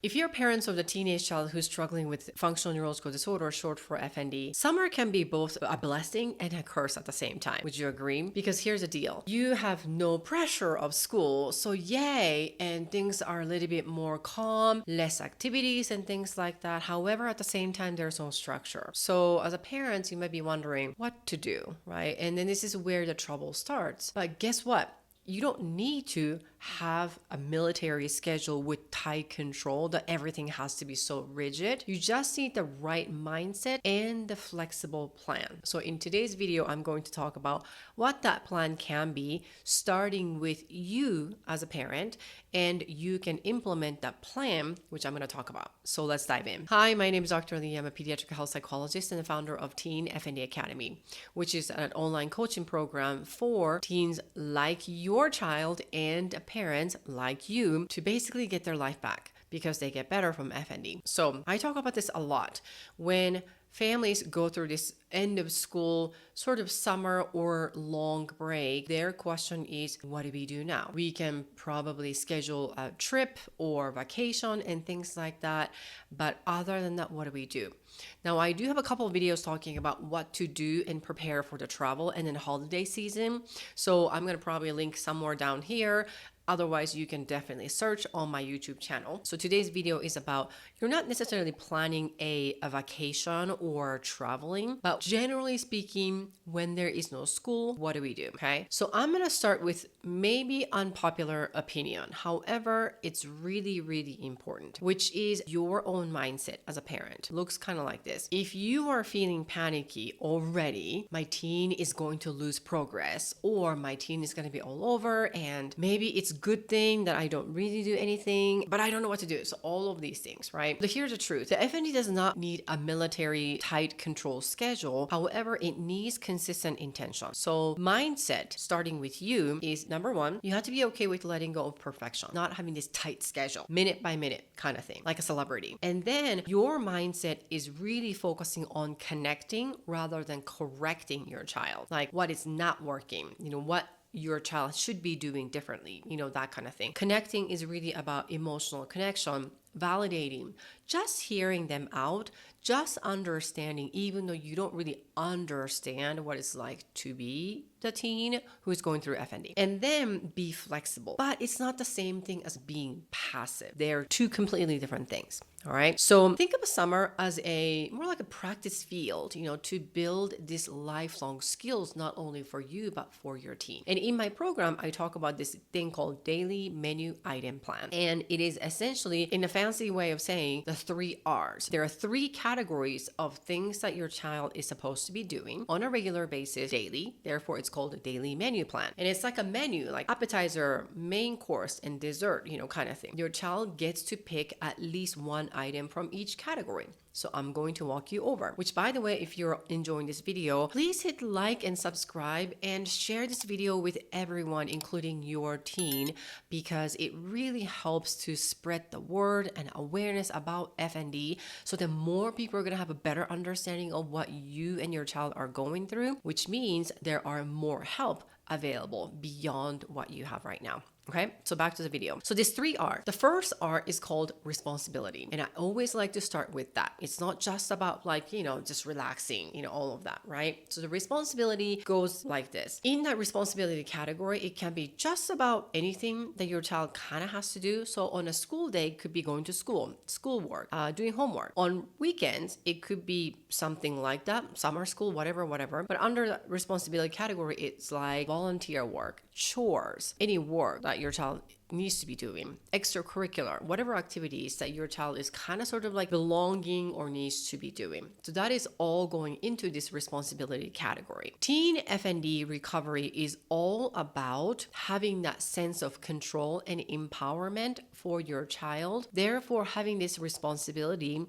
If you're parents of the teenage child who's struggling with functional neurological disorder, short for FND, summer can be both a blessing and a curse at the same time. Would you agree? Because here's the deal. You have no pressure of school, so yay, and things are a little bit more calm, less activities and things like that. However, at the same time, there's no structure. So as a parent, you might be wondering what to do, right? And then this is where the trouble starts. But guess what? You don't need to have a military schedule with tight control that everything has to be so rigid. You just need the right mindset and the flexible plan. So in today's video, I'm going to talk about what that plan can be, starting with you as a parent, and you can implement that plan, which I'm going to talk about. So let's dive in. Hi, my name is Dr. Lee. I'm a pediatric health psychologist and the founder of Teen FND Academy, which is an online coaching program for teens like your child and parents like you to basically get their life back because they get better from FND. So I talk about this a lot when families go through this end of school sort of summer or long break. Their question is, what do we do now? We can probably schedule a trip or vacation and things like that. But other than that, what do we do? Now, I do have a couple of videos talking about what to do and prepare for the travel and then holiday season. So I'm going to probably link somewhere down here. Otherwise, you can definitely search on my YouTube channel. So today's video is about, you're not necessarily planning a vacation or traveling, but generally speaking, when there is no school, what do we do? Okay. So I'm going to start with maybe unpopular opinion. However, it's really, really important, which is your own mindset as a parent. Looks kind of like this. If you are feeling panicky already, my teen is going to lose progress, or my teen is going to be all over, and maybe it's good thing that I don't really do anything, but I don't know what to do. So all of these things, right? But here's the truth. The FND does not need a military tight control schedule. However, it needs consistent intention. So mindset, starting with you, is number one, you have to be okay with letting go of perfection, not having this tight schedule, minute by minute kind of thing, like a celebrity. And then your mindset is really focusing on connecting rather than correcting your child. Like what is not working, what your child should be doing differently, that kind of thing. Connecting is really about emotional connection, validating, just hearing them out, just understanding, even though you don't really understand what it's like to be the teen who is going through FND. And then be flexible. But it's not the same thing as being passive. They're two completely different things. All right. So think of a summer as more like a practice field, to build these lifelong skills, not only for you, but for your teen. And in my program, I talk about this thing called daily menu item plan. And it is essentially, in a fancy way of saying, the 3 R's. There are 3 categories of things that your child is supposed to be doing on a regular basis daily. Therefore, it's called a daily menu plan. And it's like a menu, like appetizer, main course, and dessert, kind of thing. Your child gets to pick at least one item from each category. So I'm going to walk you over, which, by the way, if you're enjoying this video, please hit like and subscribe and share this video with everyone, including your teen, because it really helps to spread the word and awareness about FND. So the more people are going to have a better understanding of what you and your child are going through, which means there are more help available beyond what you have right now. Okay, so back to the video. So this 3 R. The first R is called responsibility. And I always like to start with that. It's not just about just relaxing, all of that, right? So the responsibility goes like this. In that responsibility category, it can be just about anything that your child kind of has to do. So on a school day, it could be going to school, schoolwork, doing homework. On weekends, it could be something like that, summer school, whatever. But under the responsibility category, it's like volunteer work, chores, any work that your child needs to be doing, extracurricular, whatever activities that your child is kind of sort of like belonging or needs to be doing. So that is all going into this responsibility category. Teen FND recovery is all about having that sense of control and empowerment for your child. Therefore, having this responsibility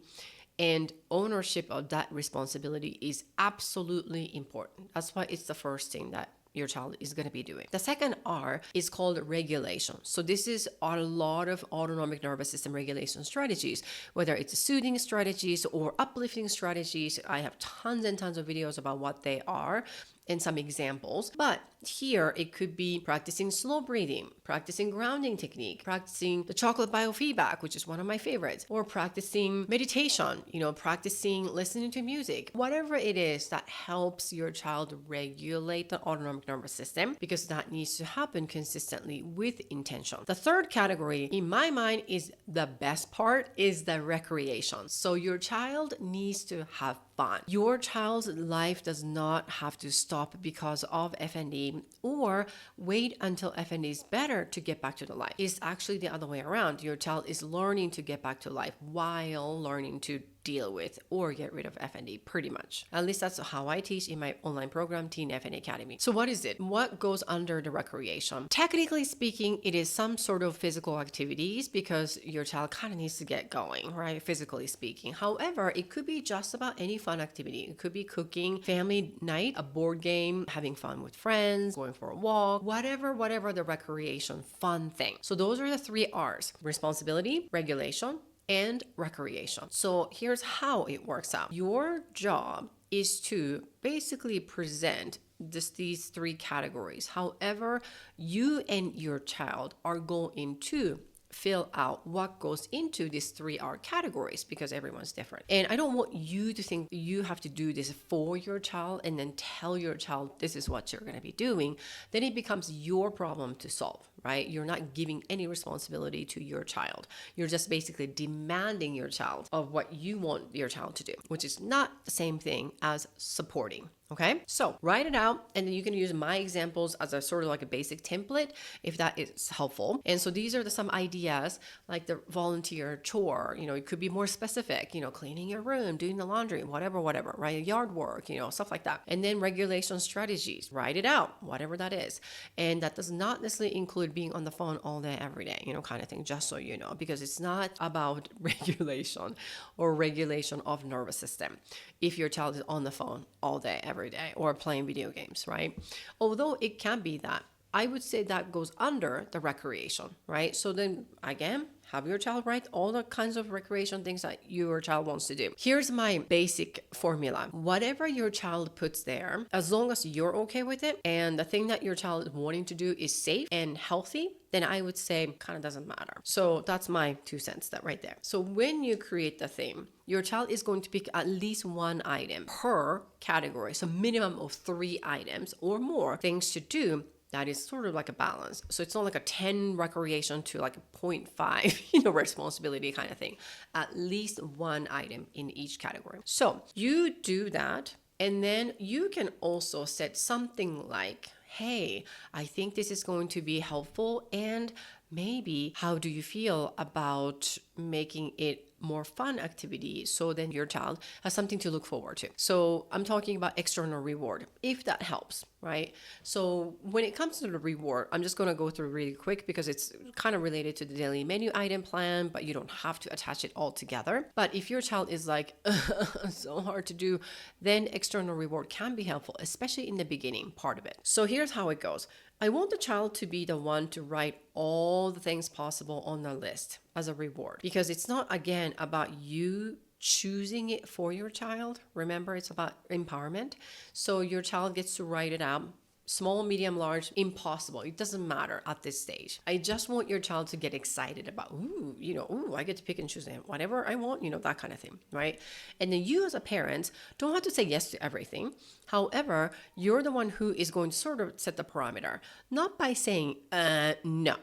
and ownership of that responsibility is absolutely important. That's why it's the first thing that your child is going to be doing. The second R is called regulation. So this is a lot of autonomic nervous system regulation strategies, whether it's soothing strategies or uplifting strategies. I have tons and tons of videos about what they are. and some examples. But here it could be practicing slow breathing, practicing grounding technique, practicing the chocolate biofeedback, which is one of my favorites, or practicing meditation, practicing listening to music, whatever it is that helps your child regulate the autonomic nervous system, because that needs to happen consistently with intention. The third category in my mind is the best part, is the recreation. So your child needs to have fun. Your child's life does not have to stop because of FND or wait until FND is better to get back to the life. It's actually the other way around. Your child is learning to get back to life while learning to deal with or get rid of FND, pretty much. At least that's how I teach in my online program, Teen FND Academy. So what is it? What goes under the recreation? Technically speaking, it is some sort of physical activities because your child kind of needs to get going, right? Physically speaking. However, it could be just about any fun activity. It could be cooking, family night, a board game, having fun with friends, going for a walk, whatever the recreation fun thing. So those are the 3 R's: responsibility, regulation, and recreation. So here's how it works out. Your job is to basically present these 3 categories. However, you and your child are going to fill out what goes into these 3R categories, because everyone's different. And I don't want you to think you have to do this for your child and then tell your child this is what you're going to be doing. Then it becomes your problem to solve, right? You're not giving any responsibility to your child. You're just basically demanding your child of what you want your child to do, which is not the same thing as supporting. Okay, so write it out, and then you can use my examples as a sort of like a basic template if that is helpful. And so these are some ideas, like the volunteer chore. It could be more specific, cleaning your room, doing the laundry, whatever, right? Yard work, stuff like that. And then regulation strategies, write it out, whatever that is. And that does not necessarily include being on the phone all day, every day, kind of thing, just so you know, because it's not about regulation or regulation of nervous system if your child is on the phone all day, every day, or playing video games, right? Although it can be that, I would say that goes under the recreation, right? So then again, have your child write all the kinds of recreation things that your child wants to do. Here's my basic formula. Whatever your child puts there, as long as you're okay with it and the thing that your child is wanting to do is safe and healthy, then I would say kind of doesn't matter. So that's my 2 cents that right there. So when you create the theme, your child is going to pick at least 1 item per category. So minimum of 3 items or more things to do. That is sort of like a balance. So it's not like a 10 recreation to like a 0.5, responsibility kind of thing. At least 1 item in each category. So you do that, and then you can also set something like, hey, I think this is going to be helpful, and maybe how do you feel about making it more fun activity, so then your child has something to look forward to. So I'm talking about external reward, if that helps, right? So when it comes to the reward, I'm just going to go through really quick because it's kind of related to the daily menu item plan, but you don't have to attach it all together. But if your child is like, so hard to do, then external reward can be helpful, especially in the beginning part of it. So here's how it goes. I want the child to be the one to write all the things possible on the list as a reward, because it's not, again, about you choosing it for your child. Remember, it's about empowerment. So your child gets to write it out. Small, medium, large, impossible. It doesn't matter at this stage. I just want your child to get excited about, I get to pick and choose whatever I want, that kind of thing, right? And then you as a parent don't have to say yes to everything. However, you're the one who is going to sort of set the parameter, not by saying, no.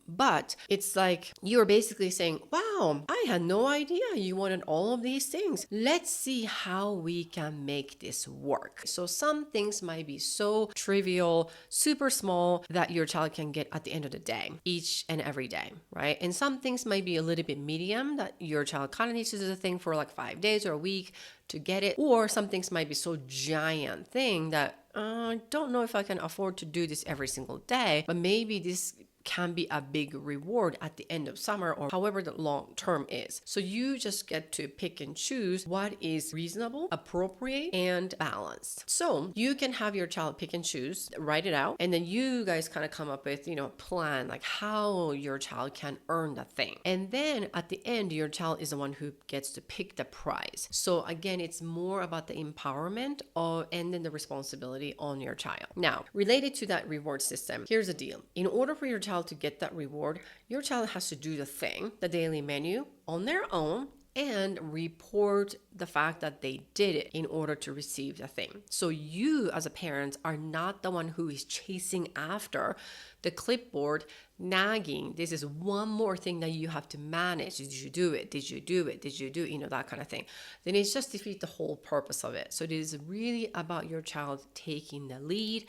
But it's like you're basically saying, wow, I had no idea you wanted all of these things. Let's see how we can make this work. So some things might be so trivial, super small that your child can get at the end of the day, each and every day, right? And some things might be a little bit medium that your child kind of needs to do the thing for like 5 days or a week to get it. Or some things might be so giant thing that I don't know if I can afford to do this every single day, but maybe this can be a big reward at the end of summer or however the long term is. So you just get to pick and choose what is reasonable, appropriate, and balanced. So you can have your child pick and choose, write it out, and then you guys kind of come up with, plan like how your child can earn the thing. And then at the end, your child is the one who gets to pick the prize. So again, it's more about the empowerment and then the responsibility on your child. Now, related to that reward system, here's the deal. In order for your child to get that reward, your child has to do the thing, the daily menu, on their own, and report the fact that they did it in order to receive the thing. So you as a parent are not the one who is chasing after the clipboard, nagging. This is one more thing that you have to manage. Did you do it? Did you do it? Did you do it? That kind of thing. Then it's just defeat the whole purpose of it. So it is really about your child taking the lead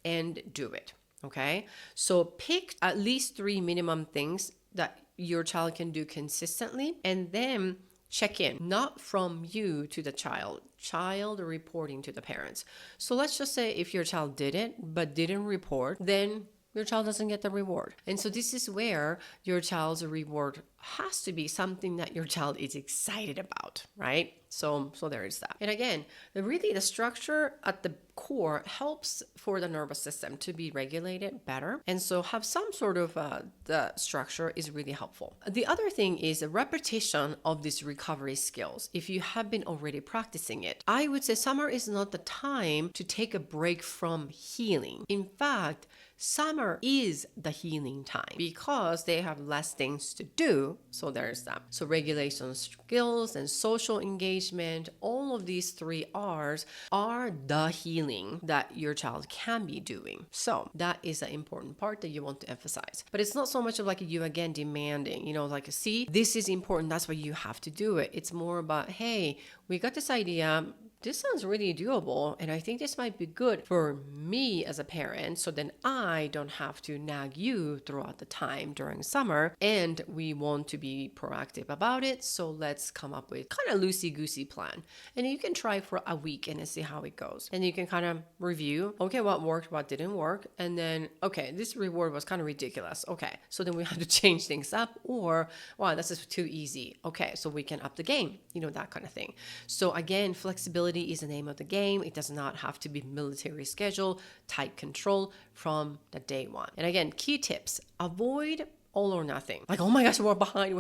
and do it. Okay? So pick at least 3 minimum things that your child can do consistently, and then check in, not from you to the child reporting to the parents. So let's just say if your child did it but didn't report, then your child doesn't get the reward. And so this is where your child's reward has to be something that your child is excited about, right? So there is that. And again, the structure at the core helps for the nervous system to be regulated better. And so have some sort of the structure is really helpful. The other thing is a repetition of these recovery skills. If you have been already practicing it, I would say summer is not the time to take a break from healing. In fact, summer is the healing time because they have less things to do. So there's that. So regulation skills and social engagement, all of these 3 R's are the healing that your child can be doing. So that is an important part that you want to emphasize. But it's not so much of like you again demanding, see, this is important. That's why you have to do it. It's more about, hey, we got this idea. This sounds really doable, and I think this might be good for me as a parent, so then I don't have to nag you throughout the time during summer, and we want to be proactive about it, so let's come up with kind of loosey-goosey plan. And you can try for a week and see how it goes. And you can kind of review, okay, what worked, what didn't work, and then, okay, this reward was kind of ridiculous. Okay, so then we have to change things up, or, wow, this is too easy. Okay, so we can up the game, that kind of thing. So again, flexibility is the name of the game. It does not have to be military schedule, tight control from the day one. And again, key tips, avoid all or nothing. Like, oh my gosh, we're behind,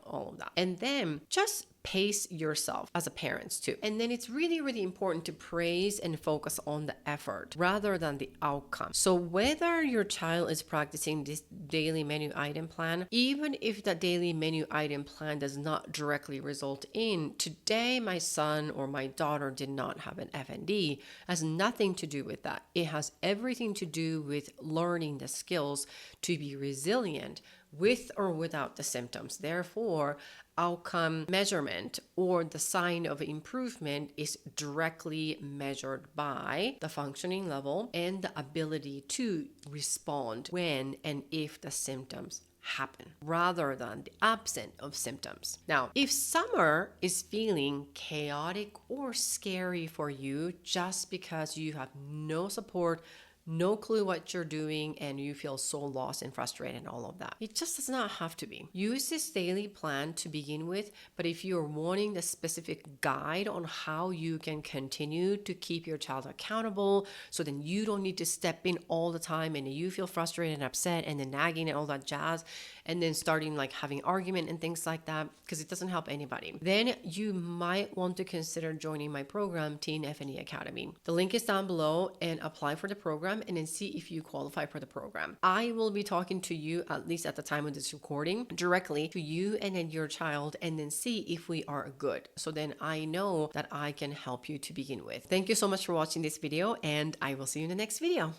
all of that. And then just pace yourself as a parent too. And then it's really, really important to praise and focus on the effort rather than the outcome. So whether your child is practicing this daily menu item plan, even if the daily menu item plan does not directly result in today my son or my daughter did not have an FND, has nothing to do with that. It has everything to do with learning the skills to be resilient with or without the symptoms. Therefore, outcome measurement or the sign of improvement is directly measured by the functioning level and the ability to respond when and if the symptoms happen rather than the absence of symptoms. Now, if summer is feeling chaotic or scary for you just because you have no support, no clue what you're doing, and you feel so lost and frustrated and all of that, it just does not have to be. Use this daily plan to begin with, but if you're wanting the specific guide on how you can continue to keep your child accountable, so then you don't need to step in all the time and you feel frustrated and upset and then nagging and all that jazz, and then starting like having argument and things like that, because it doesn't help anybody, then you might want to consider joining my program, Teen FND Academy. The link is down below, and apply for the program and then see if you qualify for the program. I will be talking to you, at least at the time of this recording, directly to you and then your child, and then see if we are good. So then I know that I can help you to begin with. Thank you so much for watching this video, and I will see you in the next video.